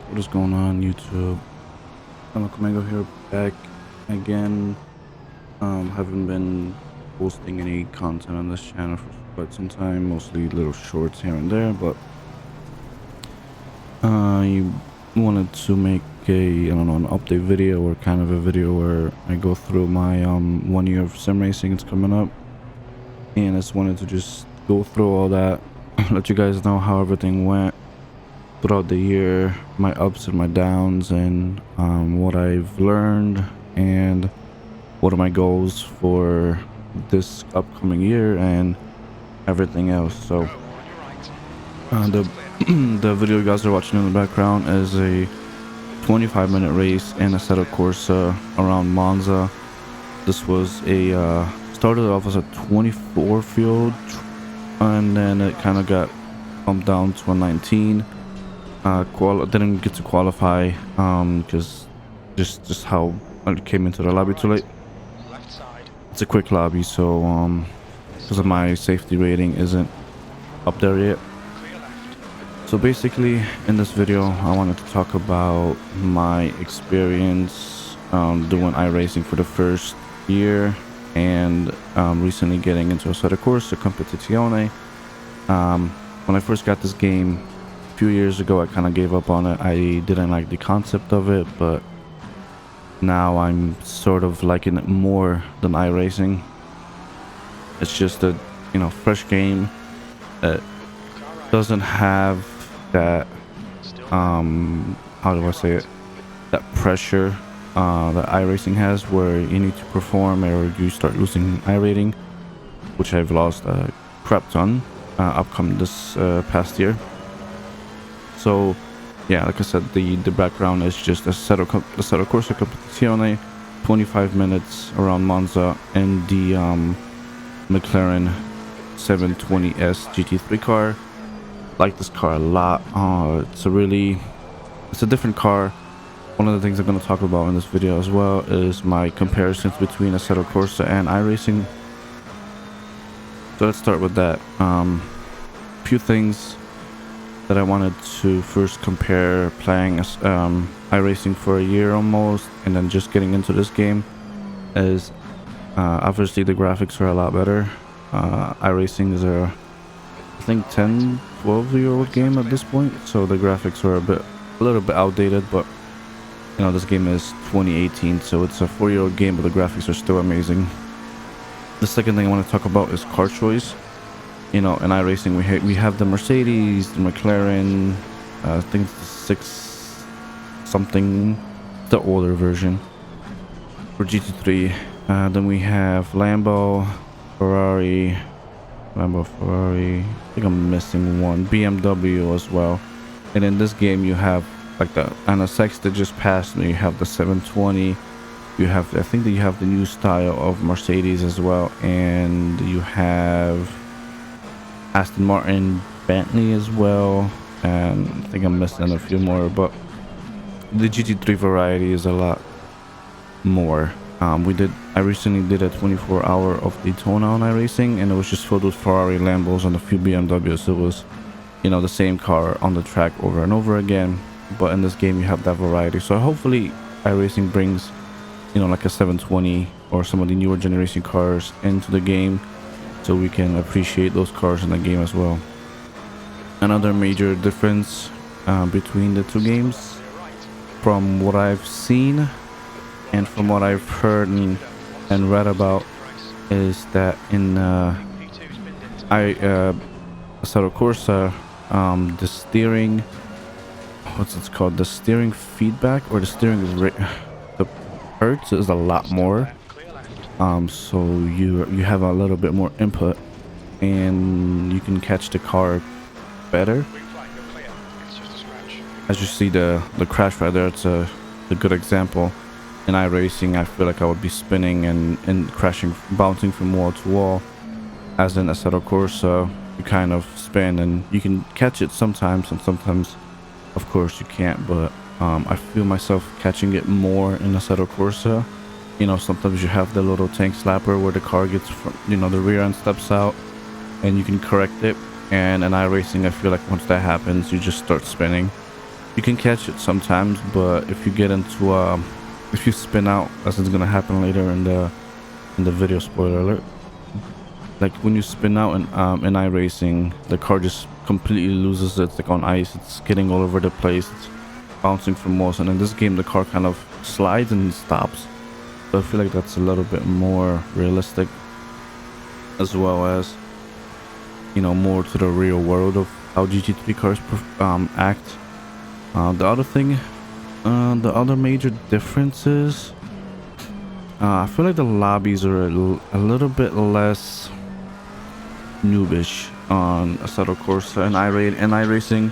What is going on, YouTube? I'm Mango here, back again. Haven't been posting any content on this channel for quite some time, mostly little shorts here and there, but I wanted to make a, I don't know, an update video or kind of a video where I go through my 1 year of sim racing. It's coming up, and I just wanted to just go through all that, let you guys know how everything went throughout the year, my ups and my downs, and what I've learned and what are my goals for this upcoming year and everything else. So the the video you guys are watching in the background is a 25-minute race in Assetto Corsa around Monza. This was a started off as a 24 field, and then it kind of got bumped down to a 19. Didn't get to qualify because just how I came into the lobby too late. It's a quick lobby, so because of my safety rating isn't up there yet. So basically in this video I wanted to talk about my experience doing iRacing for the first year, and recently getting into Assetto Corsa Competizione. When I first got this game a few years ago, I kind of gave up on it. I didn't like the concept of it, but now I'm sort of liking it more than iRacing. It's just a, you know, fresh game that doesn't have that how do I say it, that pressure that iRacing has, where you need to perform or you start losing iRating, which I've lost a crap ton upcoming this past year. So yeah, like I said, the background is just Assetto Corsa Competizione, 25 minutes around Monza in the McLaren 720S GT3 car. Like this car a lot. It's a different car. One of the things I'm going to talk about in this video as well is my comparisons between Assetto Corsa and iRacing. So let's start with that. Few things that I wanted to first compare playing iRacing for a year almost and then just getting into this game is obviously the graphics are a lot better. iRacing is a, I think, 10-12-year-old game at this point, so the graphics are a little bit outdated, but you know, this game is 2018, so it's a 4-year-old game, but the graphics are still amazing. The second thing I want to talk about is car choice. You know, in iRacing we have the Mercedes, the McLaren, I think it's the 6 something, the older version for GT3. Then we have Lambo, Ferrari, I think I'm missing one, BMW as well. And in this game you have like the NSX that just passed me, you have the 720, you have, I think that you have the new style of Mercedes as well, and you have Aston Martin, Bentley as well, and I think I'm missing a few more, but the GT3 variety is a lot more. I recently did a 24-hour of Daytona on iRacing, and it was just filled with Ferrari, Lambos, and a few BMWs. It was, you know, the same car on the track over and over again, but in this game you have that variety. So hopefully iRacing brings, you know, like a 720 or some of the newer generation cars into the game, so we can appreciate those cars in the game as well. Another major difference between the two games, from what I've seen and from what I've heard and read about, is that in Assetto Corsa, the steering, what's it called, the steering feedback or the steering the hertz is a lot more. So you have a little bit more input and you can catch the car better. As you see the crash right there, it's a good example. In iRacing I feel like I would be spinning and crashing, bouncing from wall to wall, as in Assetto Corsa you kind of spin and you can catch it sometimes, and sometimes of course you can't, but I feel myself catching it more in Assetto Corsa. You know, sometimes you have the little tank slapper where the car gets from, you know, the rear end steps out and you can correct it, and in iRacing I feel like once that happens you just start spinning. You can catch it sometimes, but if you get into if you spin out, as it's gonna happen later in the video, spoiler alert, like when you spin out in iRacing, the car just completely loses it. It's like on ice, it's getting all over the place, it's bouncing from walls, and in this game the car kind of slides and stops. So I feel like that's a little bit more realistic, as well as, you know, more to the real world of how GT3 cars act. The other thing, the other major difference is, I feel like the lobbies are a little bit less noobish on Assetto Corsa and iRacing.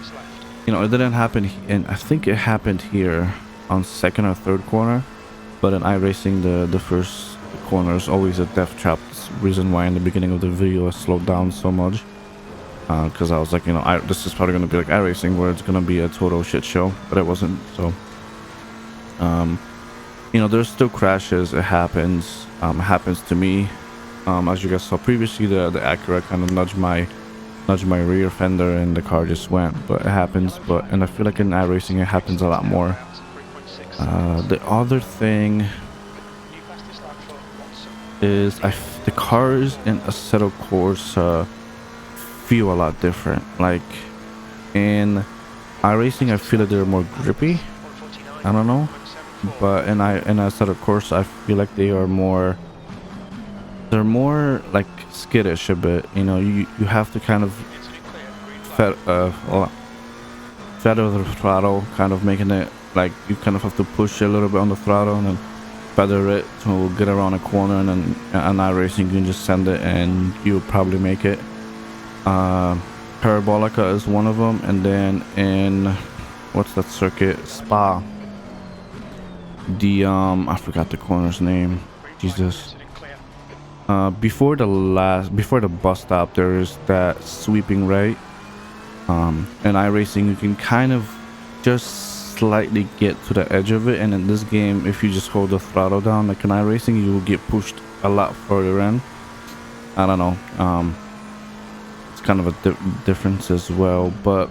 You know, it didn't happen, and I think it happened here on second or third corner, but in iRacing, the first corner is always a death trap. That's the reason why in the beginning of the video I slowed down so much. Because I was like, you know, this is probably going to be like iRacing, where it's going to be a total shit show, but it wasn't. So, you know, there's still crashes. It happens. It happens to me. As you guys saw previously, the Acura kind of nudged my rear fender, and the car just went. But it happens. And I feel like in iRacing, it happens a lot more. The other thing is the cars in Assetto Corsa feel a lot different. Like in iRacing, I feel like they're more grippy. I don't know, but in Assetto Corsa, I feel like they're more like skittish a bit. You know, you have to kind of feather the throttle, kind of making it like you kind of have to push a little bit on the throttle and then feather it to get around a corner, and then in iRacing you can just send it and you'll probably make it. Parabolica is one of them, and then in what's that circuit, Spa, the I forgot the corner's name, Jesus. Before the bus stop, there's that sweeping right. In iRacing you can kind of just slightly get to the edge of it, and in this game, if you just hold the throttle down like in iRacing, you will get pushed a lot further in. I don't know, kind of a difference as well, but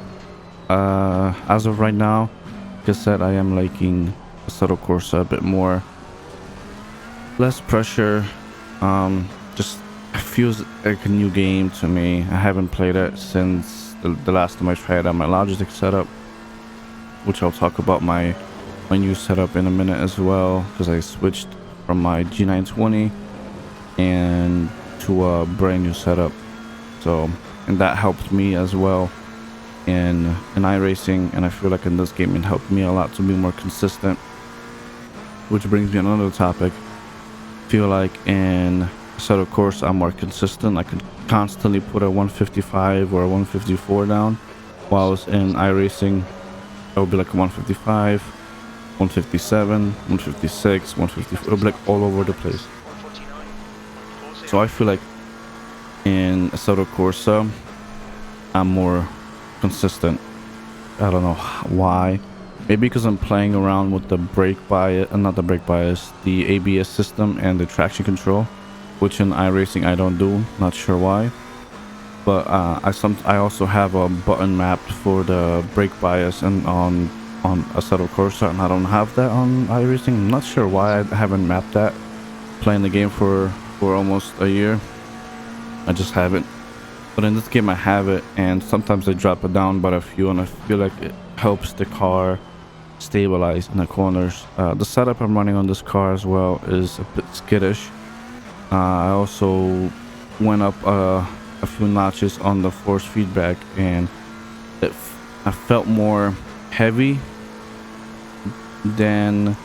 as of right now, like I said, I am liking Assetto Corsa a bit more. Less pressure, just it feels like a new game to me. I haven't played it since the last time I tried on my Logitech setup, which I'll talk about my new setup in a minute as well, because I switched from my G920 and to a brand new setup. So, and that helped me as well in iRacing, and I feel like in this game it helped me a lot to be more consistent, which brings me on another topic. I feel like in Assetto Corsa I'm more consistent. I could constantly put a 155 or a 154 down, whilst in iRacing it would be like a 155, 157, 156, 154. It would be like all over the place. So I feel like in Assetto Corsa I'm more consistent. I don't know why. Maybe because I'm playing around with the brake bias, not the brake bias, the ABS system and the traction control, which in iRacing I don't do. Not sure why. But I also have a button mapped for the brake bias and on Assetto Corsa, and I don't have that on iRacing. I'm not sure why I haven't mapped that. Playing the game for almost a year, I just haven't. But in this game I have it, and sometimes I drop it down by a few, and I feel like it helps the car stabilize in the corners. The setup I'm running on this car as well is a bit skittish. I also went up a few notches on the force feedback, and I felt more heavy than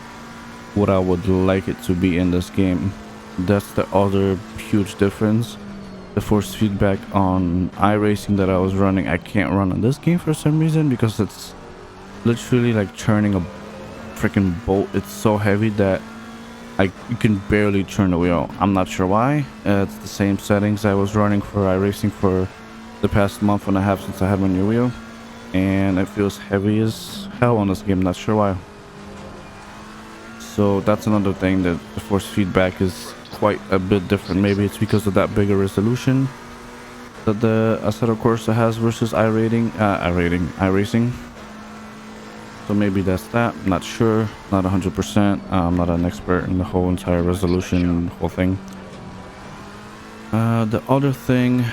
what I would like it to be in this game. That's the other huge difference. The force feedback on iRacing that I was running, I can't run on this game for some reason, because it's literally like turning a freaking bolt. It's so heavy that you can barely turn the wheel. I'm not sure why. It's the same settings I was running for iRacing for the past month and a half since I had my new wheel, and it feels heavy as hell on this game. Not sure why. So that's another thing, that the force feedback is quite a bit different. Maybe it's because of that bigger resolution that the Assetto Corsa has versus iRacing. So maybe that's that. Not sure. Not 100%. I'm not an expert in the whole entire resolution, whole thing. The other thing,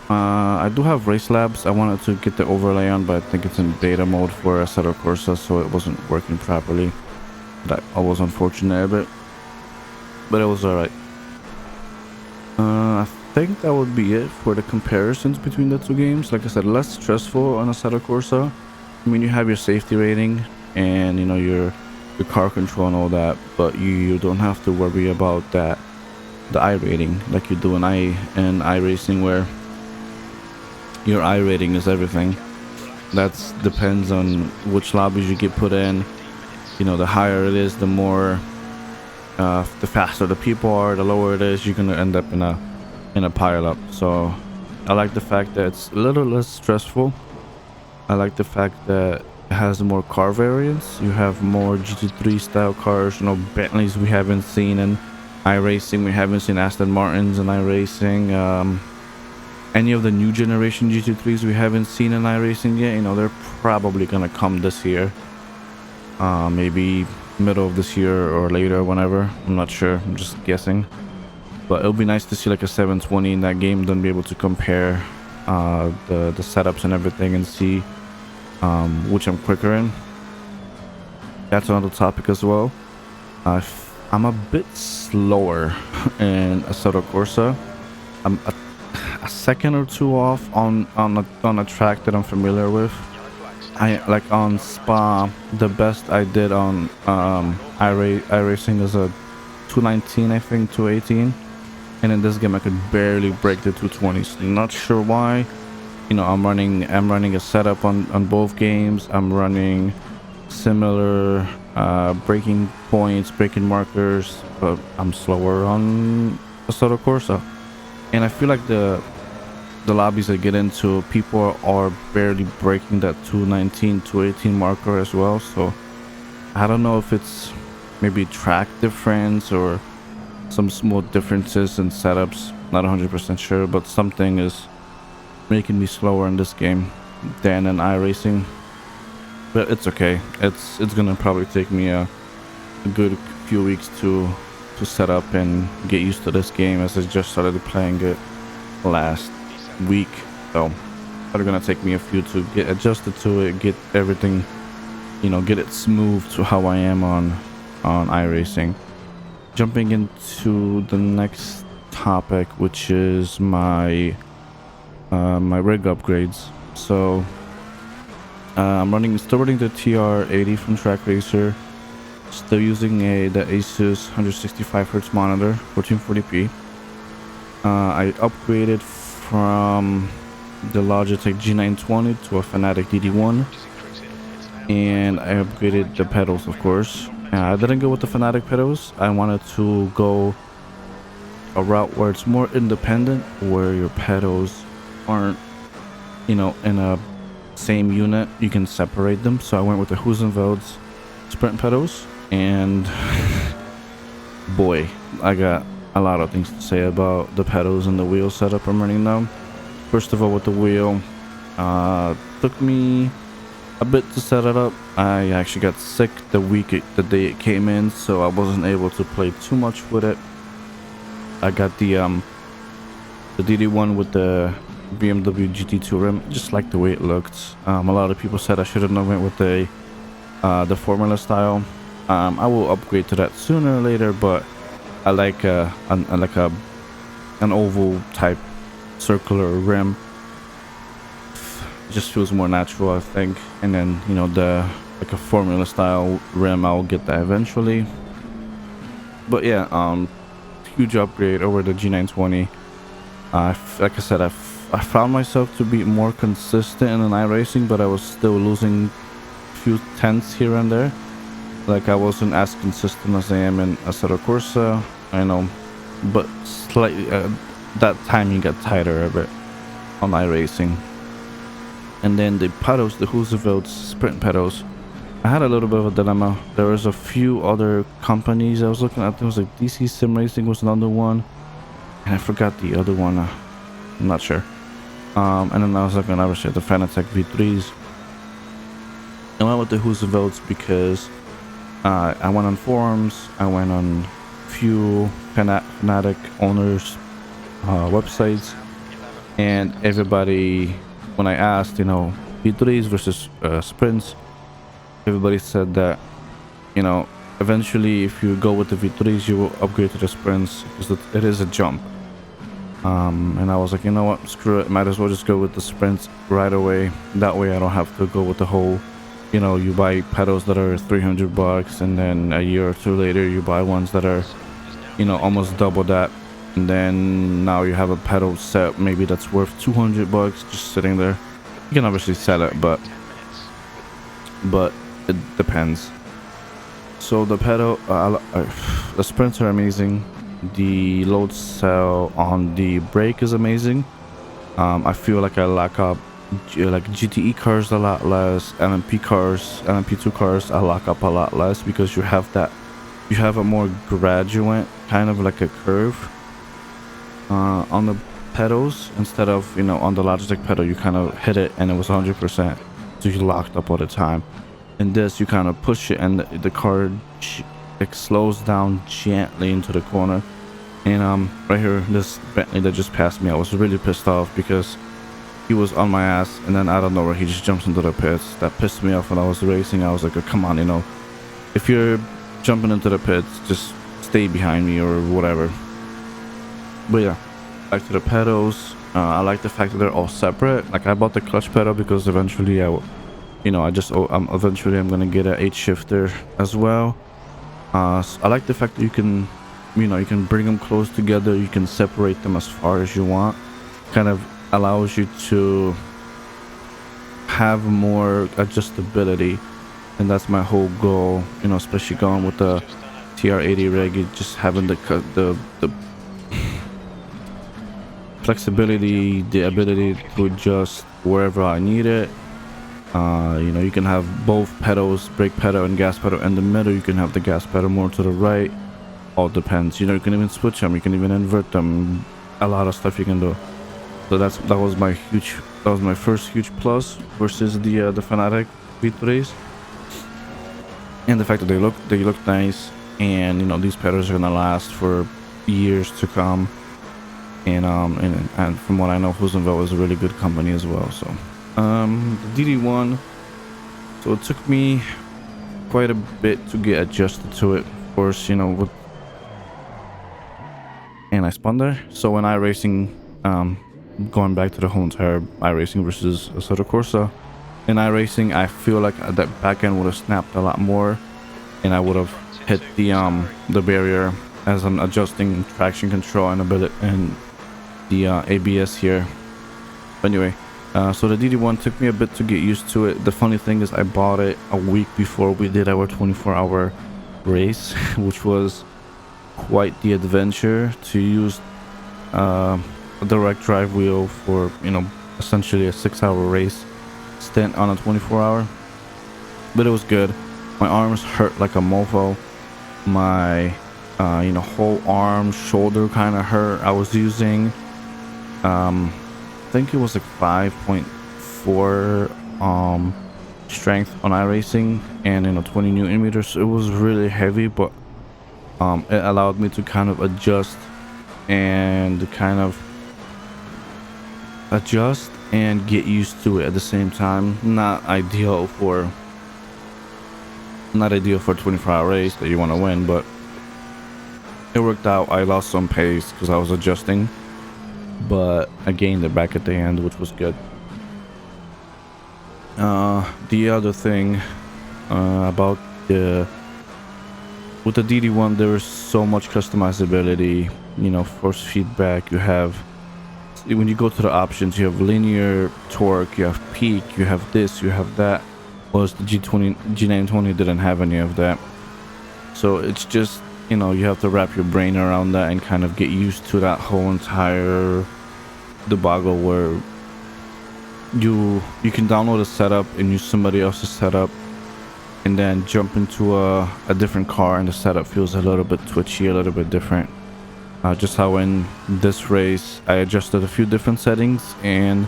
I do have race labs. I wanted to get the overlay on, but I think it's in beta mode for Assetto Corsa, so it wasn't working properly. That I was unfortunate a bit, but it was alright. I think that would be it for the comparisons between the two games. Like I said, less stressful on Assetto Corsa. I mean, you have your safety rating and, you know, your car control and all that, but you don't have to worry about that, the I rating, like you do in iRacing, where your I rating is everything. That depends on which lobbies you get put in. You know, the higher it is, the more the faster the people are, the lower it is, you're gonna end up in a pile up. So I like the fact that it's a little less stressful. I like the fact that it has more car variants. You have more GT3 style cars, you know, Bentleys we haven't seen in iRacing. We haven't seen Aston Martins in iRacing. Any of the new generation GT3s we haven't seen in iRacing yet. You know, they're probably gonna come this year. Maybe middle of this year or later, whenever. I'm not sure. I'm just guessing. But it'll be nice to see like a 720 in that game, then be able to compare the setups and everything and see which I'm quicker in. That's another topic as well. I'm a bit slower in Assetto Corsa. I'm a second or two off on a track that I'm familiar with. I like on Spa, the best I did on iRacing is a 219, I think, 218, and in this game I could barely break the 220s. Not sure why. You know, I'm running a setup on both games. I'm running similar braking points, braking markers, but I'm slower on Assetto Corsa. And I feel like the lobbies I get into, people are barely breaking that 219, 218 marker as well. So I don't know if it's maybe track difference or some small differences in setups. Not 100% sure, but something is making me slower in this game than in iRacing. But it's okay. It's gonna probably take me a good few weeks to set up and get used to this game, as I just started playing it last week. So it's gonna take me a few to get adjusted to it, get everything, you know, get it smooth to how I am on iRacing. Jumping into the next topic, which is my rig upgrades. So I'm still running the TR80 from Track Racer. Still using the ASUS 165Hz monitor, 1440p. I upgraded from the Logitech G920 to a FANATEC DD1, and I upgraded the pedals, of course. I didn't go with the FANATEC pedals. I wanted to go a route where it's more independent, where your pedals aren't, you know, in a same unit. You can separate them. So I went with the HEUSINKVELD's sprint pedals, and boy, I got a lot of things to say about the pedals and the wheel setup I'm running now. First of all, with the wheel, took me a bit to set it up. I actually got sick the day it came in, so I wasn't able to play too much with it. I got the DD1 with the BMW GT2 rim. Just like the way it looked. A lot of people said I should have went with the Formula style. I will upgrade to that sooner or later, but I like an oval type circular rim. It just feels more natural, I think. And then, you know, like a Formula style rim, I'll get that eventually. But yeah, huge upgrade over the G920. Like I said, I found myself to be more consistent in an iRacing, but I was still losing a few tenths here and there. Like, I wasn't as consistent as I am in Assetto Corsa, I know, but slightly, that timing got tighter a bit on iRacing. And then the pedals, the HEUSINKVELD's sprint pedals, I had a little bit of a dilemma. There was a few other companies I was looking at. There was like DC Sim Racing was another one, and I forgot the other one. I'm not sure. And then I was looking at the FANATEC V3s. I went with the HEUSINKVELDs because I went on forums, I went on few FANATEC owners websites, and everybody, when I asked, you know, V3s versus sprints, everybody said that, you know, eventually if you go with the V3s you will upgrade to the sprints because it is a jump. And I was like, you know what, screw it, might as well just go with the sprints right away. That way I don't have to go with the whole, you know, you buy pedals that are $300 and then a year or two later you buy ones that are, you know, almost double that, and then now you have a pedal set maybe that's worth $200 just sitting there. You can obviously sell it, but it depends. So the pedal, the sprints are amazing. The load cell on the brake is amazing. I feel like I lack up like GTE cars a lot less, LMP2 cars I lock up a lot less because you have a more graduate kind of like a curve on the pedals instead of, you know, on the Logitech pedal you kind of hit it and it was 100%, so you locked up all the time. In this you kind of push it and the car like slows down gently into the corner. And right here, this Bentley that just passed me, I was really pissed off because he was on my ass and then out of nowhere he just jumps into the pits. That pissed me off when I was racing. I was like, oh, come on, you know, if you're jumping into the pits, just stay behind me or whatever. But yeah, back to the pedals. I like the fact that they're all separate. Like I bought the clutch pedal because eventually eventually I'm gonna get an 8 shifter as well. So I like the fact that you can, you know, you can bring them close together, you can separate them as far as you want. Kind of allows you to have more adjustability, and that's my whole goal, you know, especially going with the TR80 rig, just having the flexibility, the ability to adjust wherever I need it. You know, you can have both pedals, brake pedal and gas pedal in the middle. You can have the gas pedal more to the right. All depends. You know, you can even switch them. You can even invert them. A lot of stuff you can do. So that was my first huge plus versus the FANATEC V3s. And the fact that they look nice, and you know these pedals are gonna last for years to come. And from what I know, HEUSINKVELD is a really good company as well. So. The DD1, so it took me quite a bit to get adjusted to it, of course, you know, and I spun there. So when iRacing, going back to the whole entire iRacing versus Assetto Corsa, in iRacing I feel like that back end would have snapped a lot more and I would have hit the barrier as I'm adjusting traction control and the ABS here. But anyway, so the DD1 took me a bit to get used to it. The funny thing is I bought it a week before we did our 24-hour race, which was quite the adventure to use a direct drive wheel for, you know, essentially a 6-hour race stint on a 24-hour. But it was good. My arms hurt like a mofo. My you know, whole arm, shoulder kind of hurt. I was using I think it was like 5.4 strength on iRacing and, you know, 20 Newton meters. So it was really heavy, but it allowed me to kind of adjust and get used to it at the same time. Not ideal for a 24-hour race that you want to win, but it worked out. I lost some pace because I was adjusting, but I gained it back at the end, which was good. The other thing about with the DD1, there is so much customizability. You know, force feedback. You have, when you go to the options, you have linear torque, you have peak, you have this, you have that. Whereas the G920 didn't have any of that. So it's just, you know, you have to wrap your brain around that and kind of get used to that whole entire debacle where you can download a setup and use somebody else's setup and then jump into a different car and the setup feels a little bit twitchy, a little bit different. Just how in this race I adjusted a few different settings and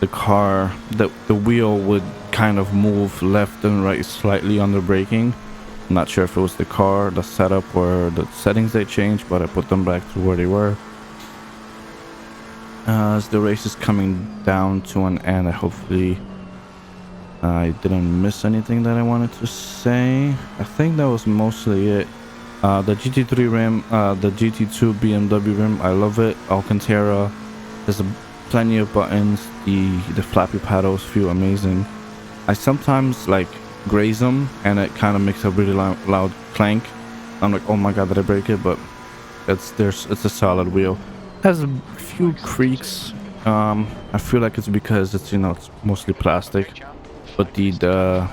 the car, the wheel would kind of move left and right slightly under braking. I'm not sure if it was the car, the setup, or the settings they changed, but I put them back to where they were. As the race is coming down to an end, hopefully I didn't miss anything that I wanted to say. I think that was mostly it. The GT3 rim, the GT2 BMW rim, I love it. Alcantara, there's plenty of buttons. The flappy paddles feel amazing. I sometimes like graze them and it kind of makes a really loud clank. I'm like, oh my god, did I break it? But it's a solid wheel. Has a few creaks. I feel like it's because it's, you know, it's mostly plastic. But the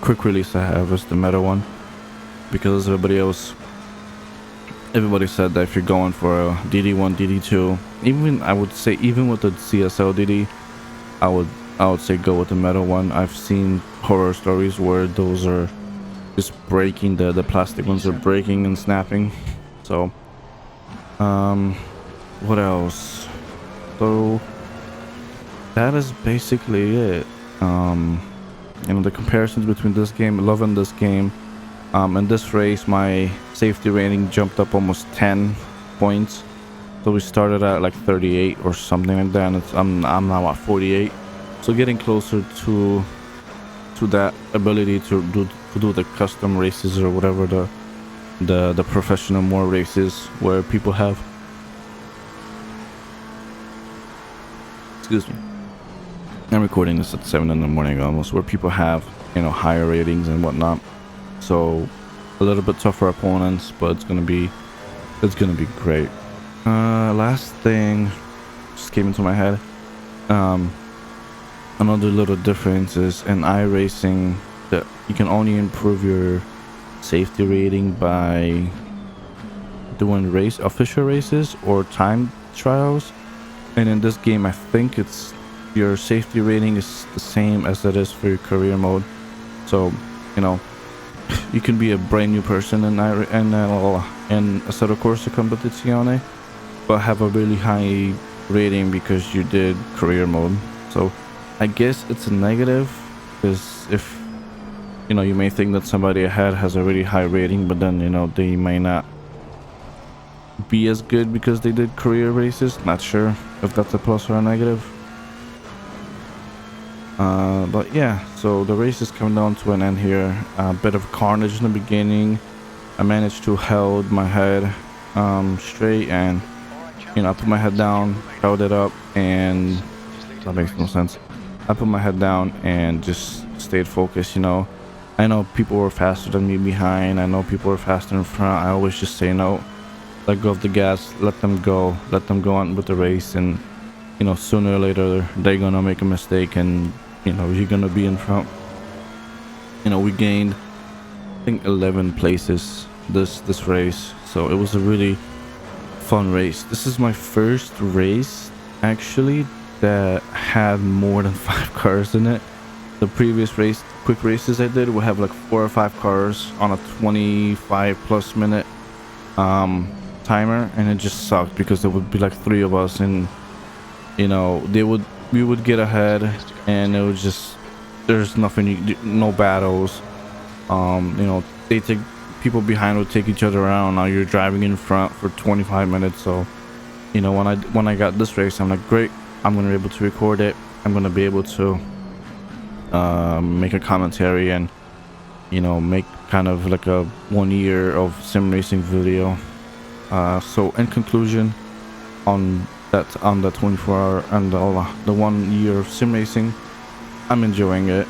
quick release I have is the metal one, because everybody said that if you're going for a DD1, DD2, even I would say even with the CSL DD, I would say go with the metal one. I've seen horror stories where those are just breaking, the plastic ones are breaking and snapping. So what else? So that is basically it. You know, the comparisons between this game, loving this game, and this race, my safety rating jumped up almost 10 points. So we started at like 38 or something like that, and I'm now at 48. So getting closer to that ability to do the custom races or whatever, the professional more races where people have, excuse me, I'm recording this at 7 in the morning almost, where people have, you know, higher ratings and whatnot. So a little bit tougher opponents, but it's gonna be great. Last thing just came into my head. Another little difference is in iRacing that you can only improve your safety rating by doing official races or time trials. And in this game, I think it's your safety rating is the same as it is for your career mode. So, you know, you can be a brand new person in Assetto Corsa Competizione, but have a really high rating because you did career mode. So I guess it's a negative, because if, you know, you may think that somebody ahead has a really high rating, but then, you know, they may not be as good because they did career races. Not sure if that's a plus or a negative. But yeah, so the race is coming down to an end here. A bit of carnage in the beginning. I managed to hold my head straight, and, you know, I put my head down, held it up, and that makes no sense. I put my head down and just stayed focused. You know, I know people were faster than me behind. I know people were faster in front. I always just say no, let go of the gas, let them go on with the race, and, you know, sooner or later they're gonna make a mistake, and, you know, you're gonna be in front. You know, we gained, I think, 11 places this race, so it was a really fun race. This is my first race actually that had more than 5 cars in it. The previous race, quick races I did, would have like 4 or 5 cars on a 25+ minute timer, and it just sucked because there would be like 3 of us, and, you know, we would get ahead, and it was just, there's nothing, no battles. You know, people behind would take each other around. Now you're driving in front for 25 minutes. So, you know, when I got this race, I'm like, great, I'm gonna be able to record it. I'm gonna be able to make a commentary and, you know, make kind of like a 1 year of sim racing video. So in conclusion, on the 24-hour and the 1 year of sim racing, I'm enjoying it.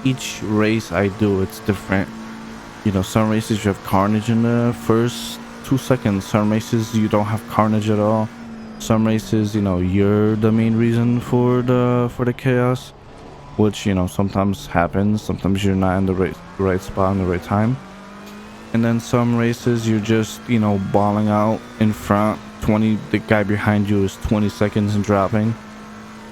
Each race I do, it's different. You know, some races you have carnage in the first 2 seconds. Some races you don't have carnage at all. Some races, you know, you're the main reason for the chaos, which, you know, sometimes happens. Sometimes you're not in the right spot in the right time. And then some races you're just, you know, balling out in front. The guy behind you is 20 seconds and dropping.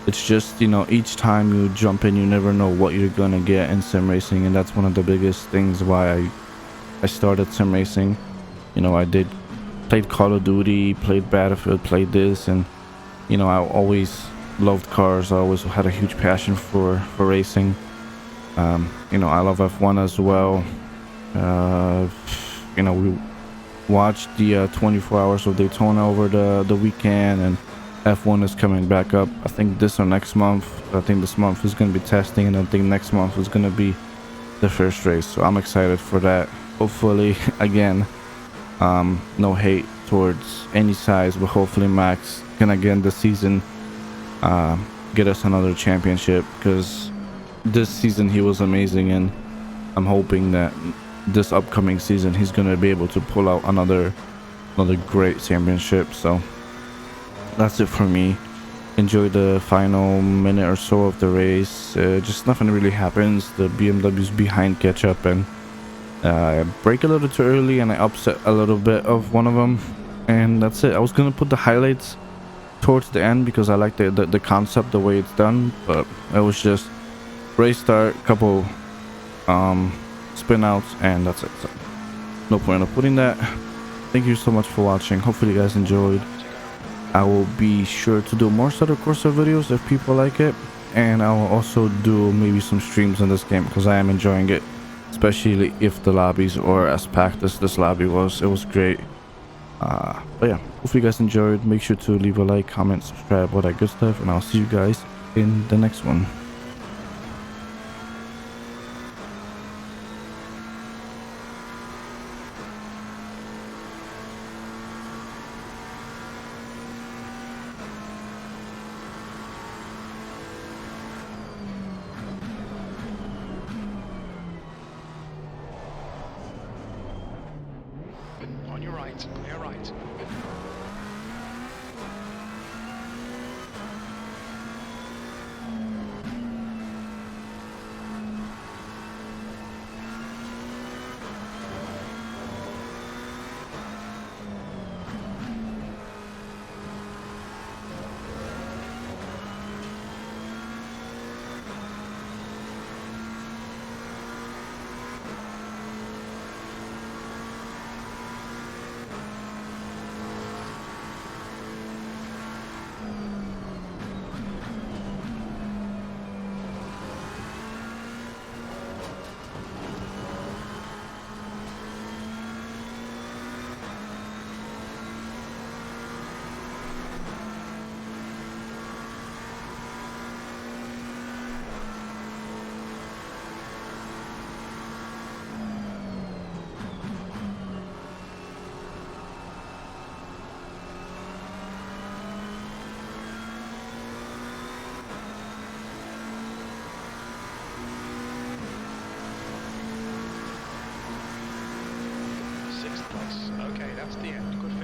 It's just, you know, each time you jump in, you never know what you're gonna get in sim racing, and that's one of the biggest things why I started sim racing. You know, played Call of Duty, played Battlefield, played this, and, you know, I always loved cars. I always had a huge passion for racing. You know, I love F1 as well. You know, we watched the 24 hours of Daytona over the weekend, and F1 is coming back up. I think this or next month. I think this month is going to be testing, and I think next month is going to be the first race. So I'm excited for that. Hopefully, again, no hate towards any size, but hopefully Max can again this season get us another championship, because this season he was amazing, and I'm hoping that this upcoming season he's gonna be able to pull out another great championship. So that's it for me. Enjoy the final minute or so of the race. Just nothing really happens. The BMW's behind catch up, and I brake a little too early, and I upset a little bit of one of them, and that's it. I was gonna put the highlights towards the end because I like the concept, the way it's done, but it was just race start, couple spin outs, and that's it. So no point of putting that. Thank you so much for watching. Hopefully you guys enjoyed. I will be sure to do more Assetto Corsa videos if people like it, and I will also do maybe some streams in this game because I am enjoying it, especially if the lobbies are as packed as this lobby was. It was great. But yeah, hopefully you guys enjoyed. Make sure to leave a like, comment, subscribe, all that good stuff, and I'll see you guys in the next one. On your right, clear right. Sixth place. Okay, that's the end. Good